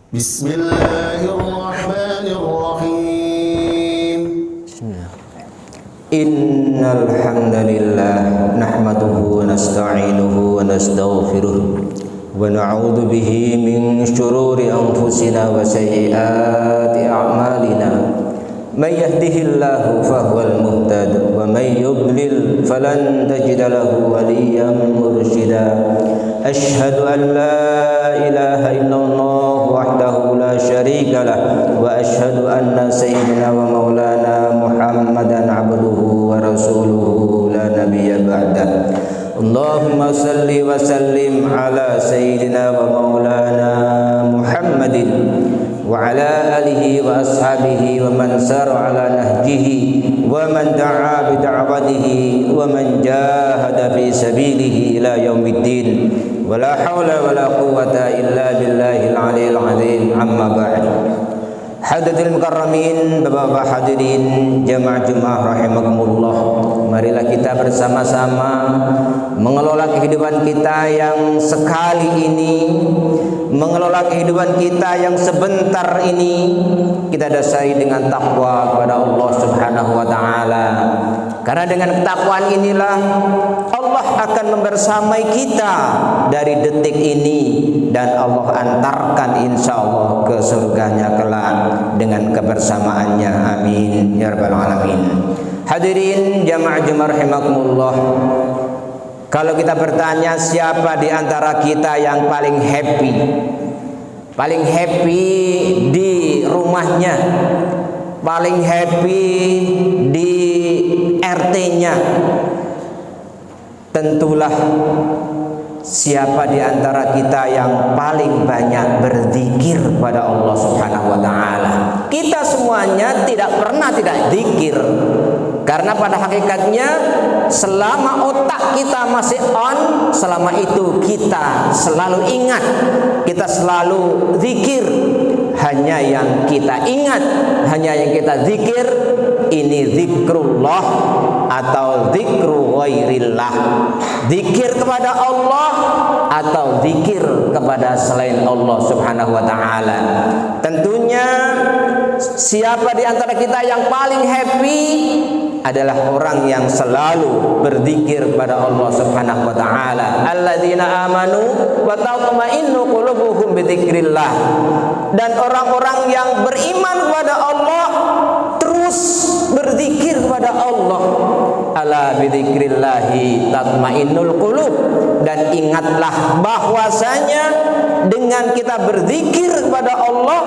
Bismillahirrahmanirrahim. Innal hamdalillah nahmaduhu wa nasta'inuhu wa nastaghfiruh wa na'udzu bihi min shururi anfusina wa sayyiati a'malina. May yahdihillahu fahuwal muhtad wa may yudlil falan tajida lahu waliyyan mursyida. Ashhadu an la ilaha illallah wahdahu la syarika lah wa ashhadu anna sayyidina wa maulana Muhammadan abduhu wa rasuluhu la nabiyya ba'dah. Allahumma salli wa sallim ala sayyidina wa maulana Muhammadin wa ala alihi wa ashabihi wa man sara ala nahjihi wa man da'a bi da'watihi wa man jahada fi sabilihi ila yaumiddin. Wala haula wala quwwata illa billahil aliyil azim. Amma ba'd. Hadirin mukarramin, Bapak-bapak hadirin jamaah Jumat rahimakumullah. Marilah kita bersama-sama mengelola kehidupan kita yang sekali ini, mengelola kehidupan kita yang sebentar ini, kita dasari dengan takwa kepada Allah Subhanahu wa taala. Karena dengan ketakwaan inilah Allah akan membersamai kita dari detik ini dan Allah antarkan insyaallah ke surganya kelak dengan kebersamaannya. Amin ya rabbal alamin. Hadirin jamaah Jumat rahimakumullah. Kalau kita bertanya siapa di antara kita yang paling happy? Paling happy di rumahnya, paling happy di RT-nya. Tentulah siapa di antara kita yang paling banyak berzikir kepada Allah Subhanahu wa taala. Kita semuanya tidak pernah tidak zikir. Karena pada hakikatnya selama otak kita masih on, selama itu kita selalu ingat, kita selalu zikir. Hanya yang kita ingat, hanya yang kita zikir, ini zikrullah atau zikru ghairillah. Zikir kepada Allah atau zikir kepada selain Allah Subhanahu wa taala. Tentunya siapa di antara kita yang paling happy adalah orang yang selalu berzikir kepada Allah Subhanahu wa taala. Alladzina amanu wa tatma'innu qulubuhum bidzikrillah. Dan orang-orang yang beriman kepada Allah terus berzikir kepada Allah. Ala bidzikrillahi tatmainnul qulub. Dan ingatlah bahwasanya dengan kita berzikir kepada Allah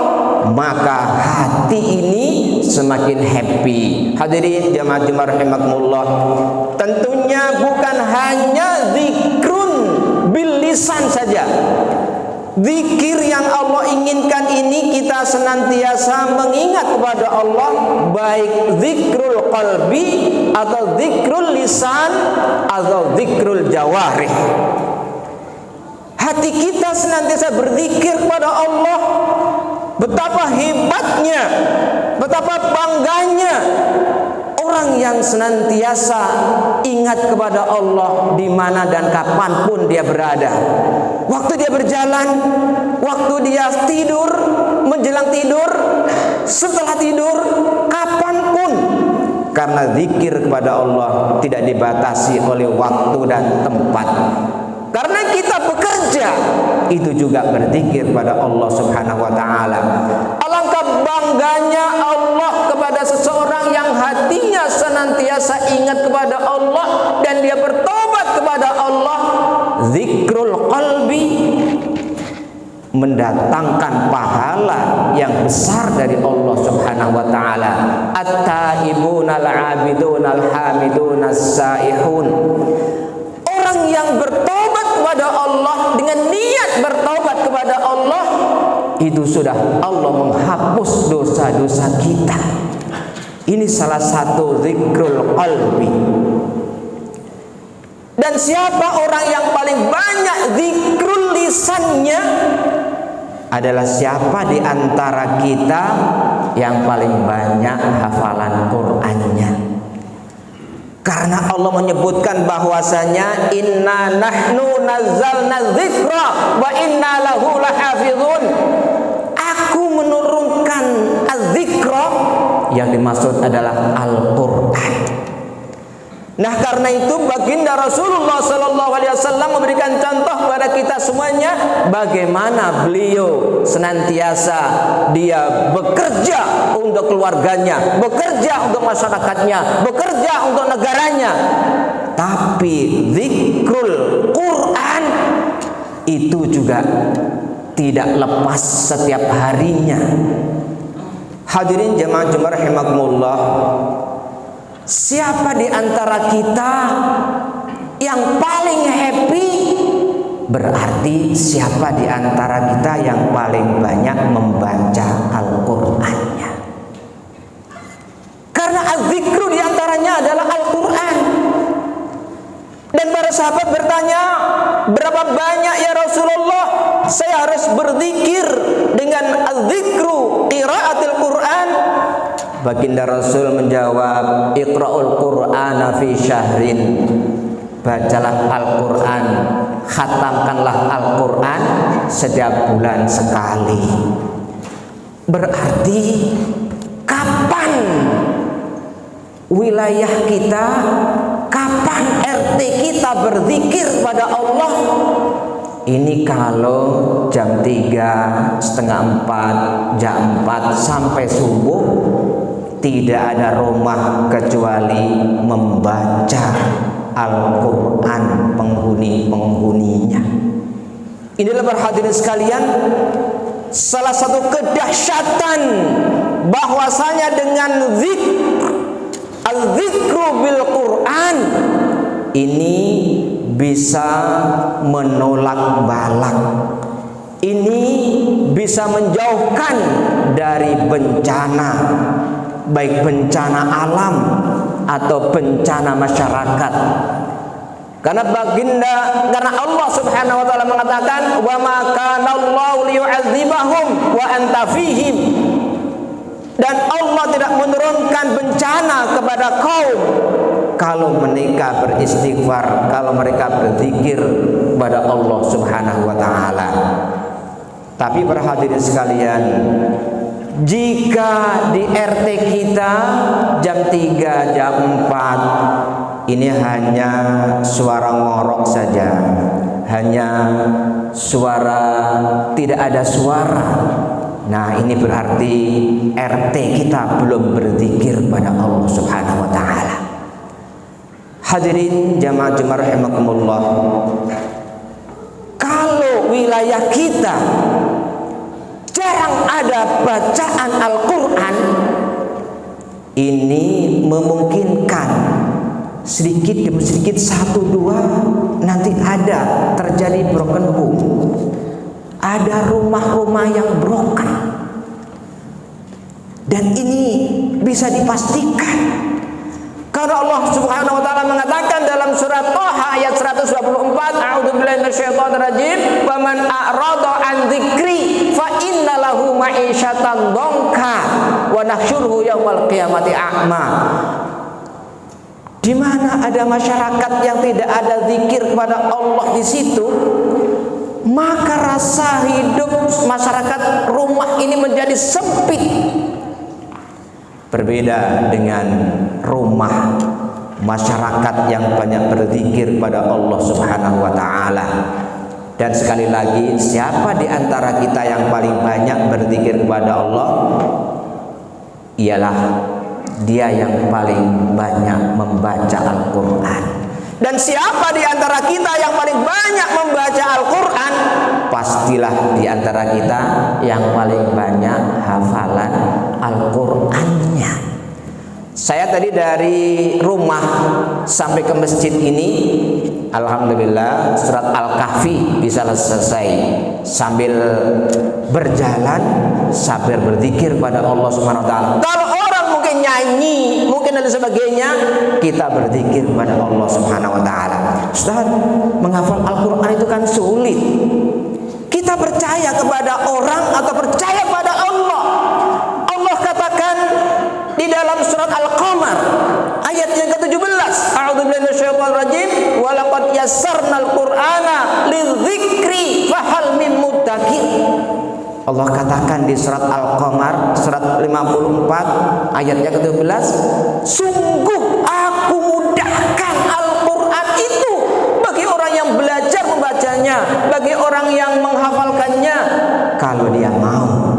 maka hati ini semakin happy. Hadirin jamaah Jumat rahimakumullah. Tentunya bukan hanya zikrun bil lisan saja. Zikir yang Allah inginkan ini kita senantiasa mengingat kepada Allah, baik zikrul qalbi atau zikrul lisan atau zikrul jawarih. Hati kita senantiasa berzikir kepada Allah. Betapa hebatnya, betapa bangganya orang yang senantiasa ingat kepada Allah di mana dan kapanpun dia berada. Waktu dia berjalan, waktu dia tidur, menjelang tidur, setelah tidur, kapanpun. Karena zikir kepada Allah tidak dibatasi oleh waktu dan tempat. Karena kita bekerja, itu juga berzikir kepada Allah Subhanahu wa taala. Alangkah bangganya Allah kepada seseorang yang hatinya senantiasa ingat kepada Allah dan dia bertobat kepada Allah. Zikrul qalbi mendatangkan pahala yang besar dari Allah Subhanahu wa taala. At-taibunal 'abidunal hamidunal saihun. Orang yang bertobat kepada Allah dengan niat bertobat kepada Allah, itu sudah Allah menghapus dosa-dosa kita. Ini salah satu zikrul qalbi. Dan siapa orang yang paling banyak zikrul lisannya adalah siapa di antara kita yang paling banyak hafalan Qur'annya. Karena Allah menyebutkan bahwasanya inna nahnu nazzalna dzikra wa inna lahu lahafizun. dimaksud adalah Al-Quran. Nah, karena itu baginda Rasulullah SAW memberikan contoh kepada kita semuanya bagaimana beliau senantiasa dia bekerja untuk keluarganya, bekerja untuk masyarakatnya, bekerja untuk negaranya. Tapi zikrul Quran itu juga tidak lepas setiap harinya. Hadirin jemaah Jumat rahimakumullah, siapa di antara kita yang paling happy? Berarti siapa di antara kita yang paling banyak membaca Al-Qur'annya. Karena az-zikru di antaranya adalah Al-Qur'an. Dan para sahabat bertanya, berapa banyak ya Rasulullah saya harus berzikir dengan az-zikru qiraatul Qur'an? Baginda Rasul menjawab, Iqra'ul Qur'ana fi syahrin. Bacalah Al-Qur'an, khatamkanlah Al-Qur'an setiap bulan sekali. Berarti kapan wilayah kita, kapan RT kita berzikir pada Allah? Ini kalau jam 3, setengah 4, jam 4 sampai subuh tidak ada rumah kecuali membaca Al-Quran penghuni-penghuninya. Inilah para hadirin sekalian, salah satu kedahsyatan bahwasanya dengan al-zikru bil Quran ini bisa menolak balak. Ini bisa menjauhkan dari bencana, baik bencana alam atau bencana masyarakat. Karena Allah Subhanahu wa taala mengatakan, "Wa ma kana Allahu liyu'adzibahum wa anta fihim." Dan Allah tidak menurunkan bencana kepada kaum kalau mereka beristighfar, kalau mereka berzikir kepada Allah Subhanahu wa taala. Tapi para hadirin sekalian, jika di RT kita jam 3, jam 4 ini hanya suara ngorok saja, hanya suara, tidak ada suara. Nah, ini berarti RT kita belum berzikir pada Allah Subhanahu wa taala. Hadirin jamaah Jumat rahimakumullah, kalau wilayah kita jarang ada bacaan Al-Quran, ini memungkinkan sedikit demi sedikit, 1-2 nanti ada terjadi broken home, ada rumah-rumah yang broken. Dan ini bisa dipastikan karena Allah Subhanahu wa taala mengatakan dalam surat Thaha ayat 124, a'udzubillahi minasyaitonir rajim, "Wa man a'rada an dzikri fa inna lahu ma'isyatan dhanka wa nahsyuruhu yaumal qiyamati a'ma." Di mana ada masyarakat yang tidak ada zikir kepada Allah di situ, maka rasa hidup masyarakat rumah ini menjadi sempit. Berbeda dengan rumah masyarakat yang banyak berzikir pada Allah Subhanahu wa taala. Dan sekali lagi, siapa di antara kita yang paling banyak berzikir kepada Allah? Ialah dia yang paling banyak membaca Al-Quran. Dan siapa di antara kita yang paling banyak membaca Al-Quran? Pastilah di antara kita yang paling banyak hafalan Al-Qurannya. Saya tadi dari rumah sampai ke masjid ini, alhamdulillah surat Al-Kahfi bisa selesai. Sambil berjalan, sambil berzikir pada Allah Subhanahu wa taala. Kalau orang mungkin nyanyi, mungkin dan sebagainya, kita berzikir kepada Allah Subhanahu wa taala. Ustaz, menghafal Al-Quran itu kan sulit. Kita percaya kepada orang atau percaya pada Allah? Allah katakan di dalam surat Al-Qamar ayat yang ke-17, a'udzubillahi minasyaitonir rajim, wa laqad yassarnal qur'ana lidzikri fahal min muddakir. Allah katakan di surat Al-Qamar surat 54 ayatnya ke-12, sungguh aku mudahkan Al-Quran itu bagi orang yang belajar membacanya, bagi orang yang menghafalkannya kalau dia mau.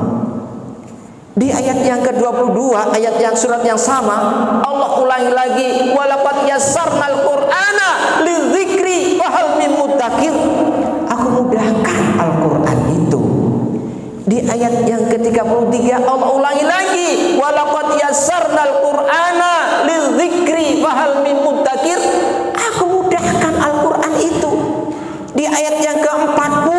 Di ayat yang ke-22, ayat yang surat yang sama, Allah ulangi lagi, walaqad yassarnal Qur'ana lidzikri fahal min muddakir. Aku mudahkan Al-Quran itu. Di ayat yang ke-33 Allah ulangi lagi, walaqad yassarnal Qur'ana lidzikri fahal min muddakir. Aku mudahkan Al-Quran itu. Di ayat yang ke-40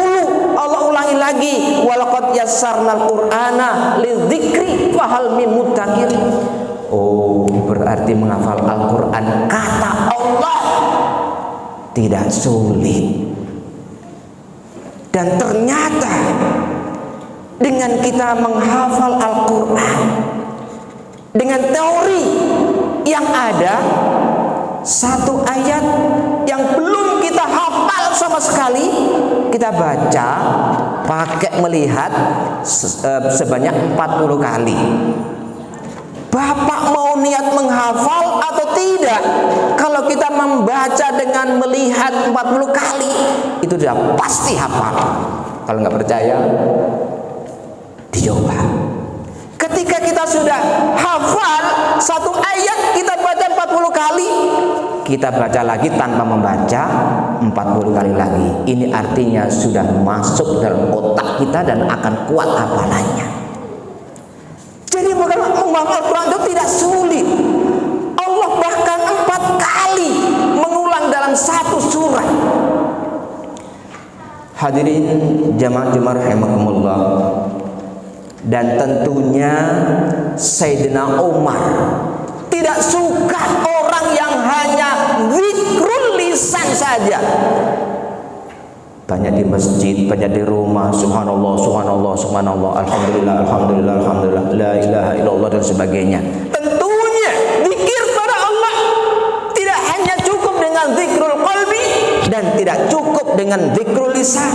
Allah ulangi lagi, walaqad yassarnal Qur'ana lidzikri fahal min muddakir. Oh, berarti menghafal Al-Quran kata Allah tidak sulit. Dan ternyata dengan kita menghafal Al-Quran dengan teori yang ada, satu ayat yang belum kita hafal sama sekali kita baca pakai melihat sebanyak 40 kali. Bapak mau niat menghafal atau tidak? Kalau kita membaca dengan melihat 40 kali itu sudah pasti hafal. Kalau nggak percaya, dicoba. Ketika kita sudah hafal satu ayat, kita baca 40 kali, kita baca lagi tanpa membaca 40 kali lagi. Ini artinya sudah masuk dalam otak kita dan akan kuat hafalannya. Jadi menghafal Al-Quran itu tidak sulit. Allah bahkan 4 kali mengulang dalam satu surat. Hadirin jamaah rahimakumullah. Dan tentunya Sayyidina Umar tidak suka orang yang hanya zikrul lisan saja. Banyak di masjid, banyak di rumah, subhanallah, subhanallah, subhanallah, alhamdulillah, alhamdulillah, alhamdulillah, la ilaha illallah dan sebagainya. Tentunya zikir pada Allah tidak hanya cukup dengan zikrul qalbi dan tidak cukup dengan zikrul lisan.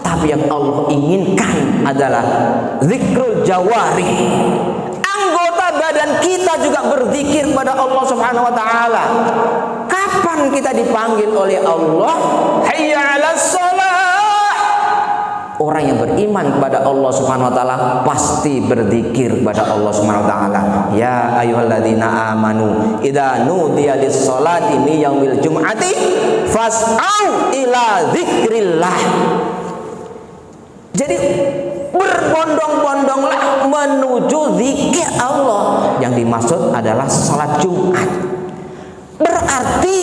Tapi yang Allah inginkan adalah zikrul jawari. Anggota badan kita juga berzikir pada Allah Subhanahu wa taala. Kapan kita dipanggil oleh Allah? Hayya 'alas shalah. Orang yang beriman kepada Allah Subhanahu wa taala pasti berzikir kepada Allah Subhanahu wa taala. Ya ayyuhalladzina amanu idza nudiya lis-sholati min yaumil jum'ati fas'au ila dzikrillah. Jadi berbondong-bondonglah menuju zikir Allah. Yang dimaksud adalah salat Jumat. Berarti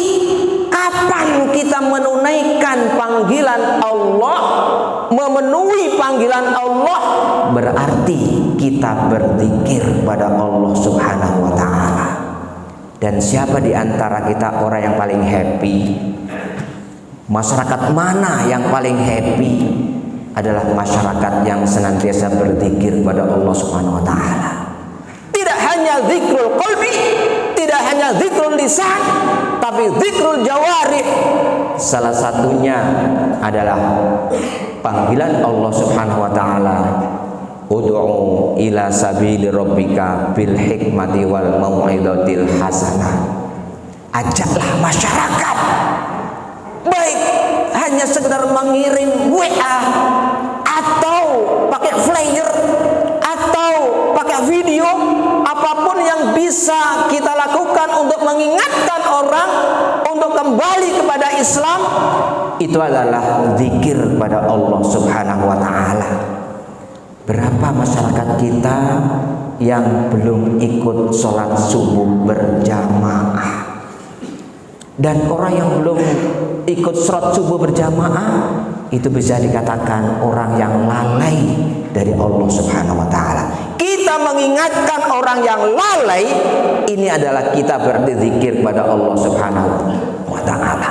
kapan kita menunaikan panggilan Allah, memenuhi panggilan Allah, berarti kita berzikir pada Allah Subhanahu wa taala. Dan siapa di antara kita orang yang paling happy? Masyarakat mana yang paling happy? Adalah masyarakat yang senantiasa berzikir pada Allah Subhanahu wa taala. Tidak hanya zikrul qalbi, tidak hanya zikrul lisan, tapi zikrul jawarih. Salah satunya adalah panggilan Allah Subhanahu wa taala, ud'u ila sabili rabbika bil hikmati wal mau'izatil hasanah. Ajaklah masyarakat, baik hanya sekedar mengirim WA atau pakai flyer atau pakai video, apapun yang bisa kita lakukan untuk mengingatkan orang untuk kembali kepada Islam, itu adalah zikir kepada Allah Subhanahu wa taala. Berapa masyarakat kita yang belum ikut sholat subuh berjamaah? Dan orang yang belum ikut sholat subuh berjamaah itu bisa dikatakan orang yang lalai dari Allah Subhanahu wa taala. Kita mengingatkan orang yang lalai, ini adalah kita berzikir pada Allah Subhanahu wa taala.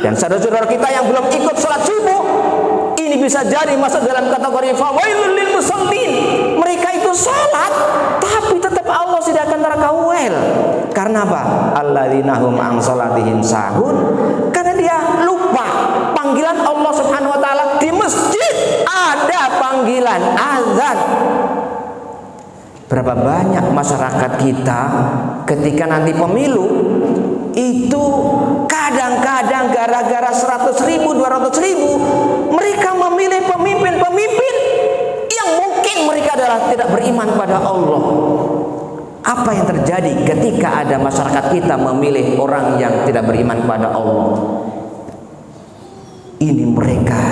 Dan saudara-saudara kita yang belum ikut sholat subuh, ini bisa jadi masuk dalam kategori fawailul lil musallin. Mereka itu sholat, tapi tetap Allah tidak akan terakawel. Karena apa? Alladzina hum an sholatihim sahun. Karena dia lupa panggilan Allah Subhanahu wa taala di masjid ada panggilan azan. Berapa banyak masyarakat kita ketika nanti pemilu itu kadang-kadang gara-gara 100.000, 200.000 mereka memilih pemimpin-pemimpin yang mungkin mereka adalah tidak beriman pada Allah. Apa yang terjadi ketika ada masyarakat kita memilih orang yang tidak beriman pada Allah? Ini mereka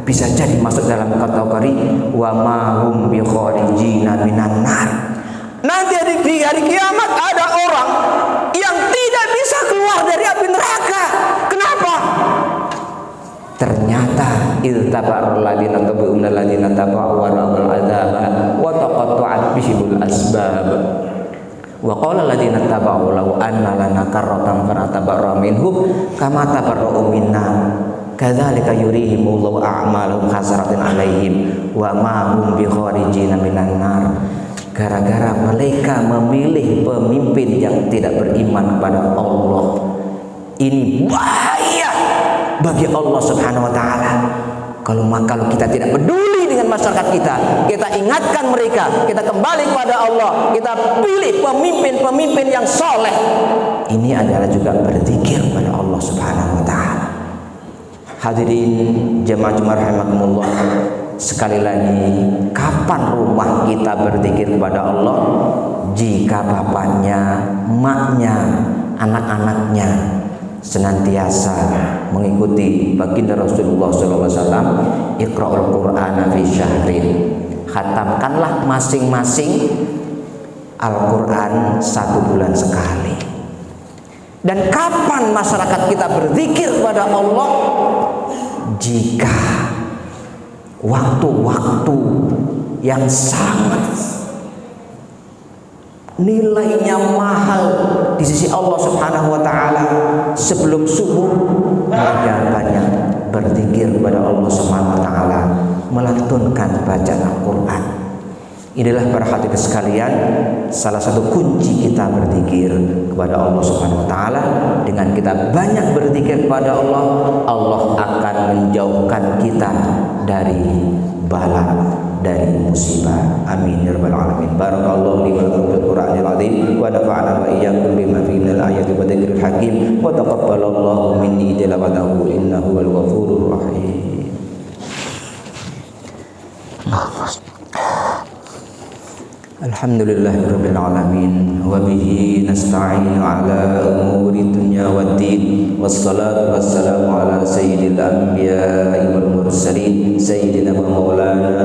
bisa jadi masuk dalam kategori wa ma hum bi kharijina minan nar. Nanti di hari kiamat ada orang yang tidak bisa keluar dari api neraka. Kenapa? Ternyata iltabarul ladina tabu'u minal ladina taba'u wa ra'ul adzaba wa taqatta'at bihimul asbab. Wa qala alladziina taba'u law anna lana karratan fanatabarra minhum kama tabarra'u minna kadzalika yurihimullahu a'malahum hasaratin 'alaihim wa ma hum bi kharijina minan nar. Gara-gara mereka memilih pemimpin yang tidak beriman kepada Allah. Ini bahaya bagi Allah Subhanahu wa taala. Kalau kita tidak peduli dengan masyarakat kita ingatkan mereka, kita kembali kepada Allah, kita pilih pemimpin-pemimpin yang soleh. Ini adalah juga berzikir kepada Allah Subhanahu wa taala. Hadirin jemaah rahimakumullah, sekali lagi, kapan rumah kita berzikir kepada Allah? Jika bapaknya, emaknya, anak-anaknya senantiasa mengikuti baginda Rasulullah SAW, Iqra'ul Qur'ana fi syahrin, khatamkanlah masing-masing Al-Quran 1 bulan sekali. Dan kapan masyarakat kita berzikir kepada Allah? Jika waktu-waktu yang sangat nilainya mahal di sisi Allah Subhanahu wa taala, sebelum subuh mereka banyak berzikir kepada Allah Subhanahu wa taala, melantunkan bacaan Al-Qur'an. Inilah para hadirin sekalian, salah satu kunci kita berzikir kepada Allah Subhanahu wa taala. Dengan kita banyak berzikir kepada Allah, Allah akan menjauhkan kita dari bala, dari musibah. Amin ya rabbal alamin. Barakallahu li wa lakum fil Qur'anil azim wa nafa'ana wa iyyakum bima fihi minal ayati wa dzikril hakim wa taqabbalallahu minni tilawatahu innahu wal ghafurur rahim. Alhamdulillahirabbil alamin wa bihi nasta'inu ala umuri dunya waddin wassalatu wassalamu ala sayyidil anbiya'i wal mursalin sayyidina wa maulana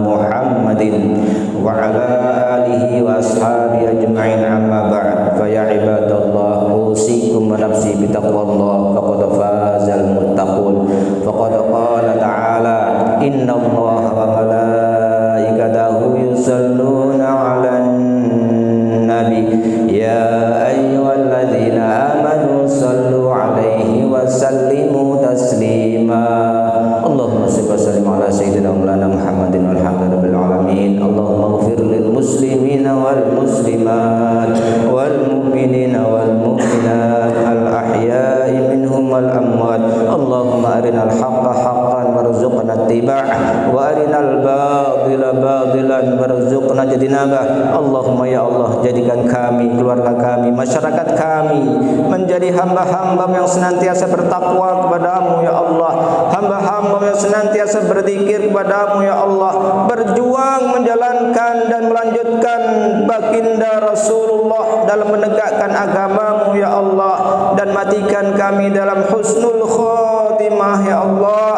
Muhammadin wa ala alihi wa ashabihi ajma'in, amma ba'd. Fa ya ibadallah, usikum wa nafsi bi taqwallah, faqad fazal muttaqun. Faqad qala ta'ala, innallaha wa malaikatahu yusalluna 'alan nabi ya ayyuhalladzina amanu sallu 'alaihi wa sallimu taslima. Allahumma shalli wa sallim ala sayyidina maulana Muhammadin walhamdulillahil alamin. Allahumma ighfir lil muslimina wal muslimat wal mu'minina wal mu'minat al ahya'i minhum wal amwat. Allahumma arinal haqqa haqqan warzuqna ittiba'ah wa arinal batila batilan warzuqna ijtinabah. Allahumma ya Allah, jadikan kami, keluarga kami, masyarakat kami menjadi hamba-hamba yang senantiasa bertakwa kepadamu ya Allah, hamba-hamba yang senantiasa berzikir kepadamu ya Allah, berjuang menjalankan dan melanjutkan baginda Rasulullah dalam menegakkan agamamu ya Allah, dan matikan kami dalam husnul khotimah ya Allah,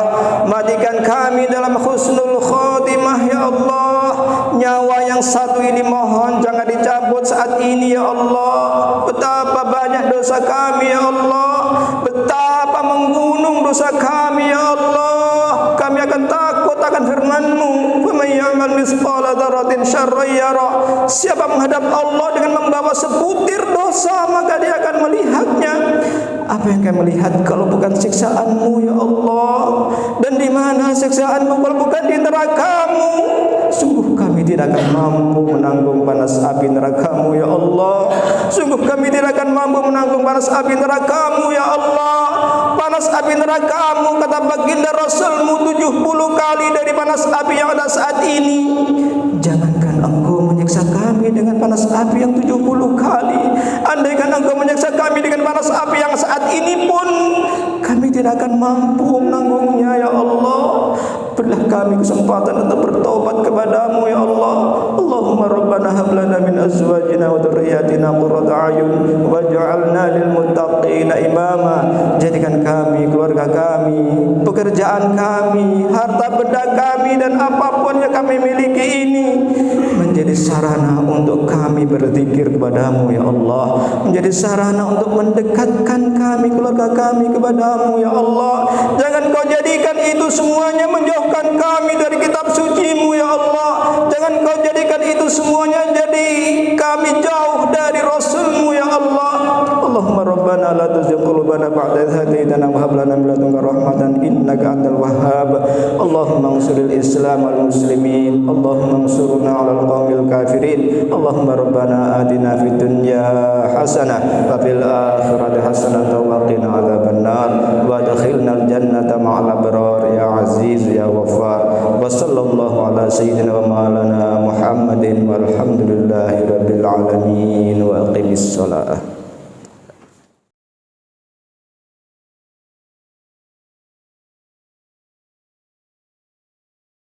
matikan kami dalam husnul khotimah ya Allah. Nyawa yang satu ini mohon jangan dicabut saat ini ya Allah. Betapa banyak dosa kami ya Allah, betapa menggunung dosa kami ya Allah. Kami akan takut akan firman-Mu, "Faman ya'mal mithqala dzarratin syarran yara." Siapa menghadap Allah dengan membawa sebutir dosa, maka dia akan melihatnya. Apa yang kami melihat kalau bukan siksaan-Mu ya Allah? Dan di mana siksaan-Mu kalau bukan di neraka-Mu? Sungguh kami tidak akan mampu menanggung panas api neraka-Mu ya Allah. Sungguh kami tidak akan mampu menanggung panas api neraka-Mu ya Allah. Panas api neraka-Mu, kata baginda Rasul-Mu, 70 kali kami dari panas api yang ada saat ini. Jangankan Engkau menyiksa kami dengan panas api yang 70 kali. Andaikan Engkau menyiksa kami dengan panas api yang saat ini pun, kami tidak akan mampu menanggungnya ya Allah. Berilah kami kesempatan untuk bertobat kepadamu ya Allah. Allahumma rabbana hab lana min azwajina wa dhurriyyatina qurrata a'yun waj'alna lil muttaqina imama. Jadikan kami, keluarga kami, pekerjaan kami, harta benda kami dan apapun yang kami miliki ini menjadi sarana untuk kami berzikir kepadamu ya Allah, menjadi sarana untuk mendekatkan kami, keluarga kami kepadamu ya Allah. Jangan kau jadikan itu semuanya menjauhkan kami dari kitab suci-Mu ya Allah. Jangan kau jadikan itu semuanya jadi kami jauh dari Rasul-Mu ya Allah. Allahumma rabbana la tuzigh qulubana ba'da idh hadaytana wa hab lana min ladunka rahmatan innaka antal wahhab. Allahumma ansuril Islam wal muslimin. Allahumma ansurna 'alal qaumil kafirin. Allahumma rabbana atina fid dunya hasanah wa fil akhirati hasanah wa qina adzabannar wa adkhilnal jannata ma'al abrar ya aziz ya ghaffar. Wa sallallahu ala sayyidina wa maulana Muhammadin walhamdulillahi rabbil alamin wa aqimis shalah.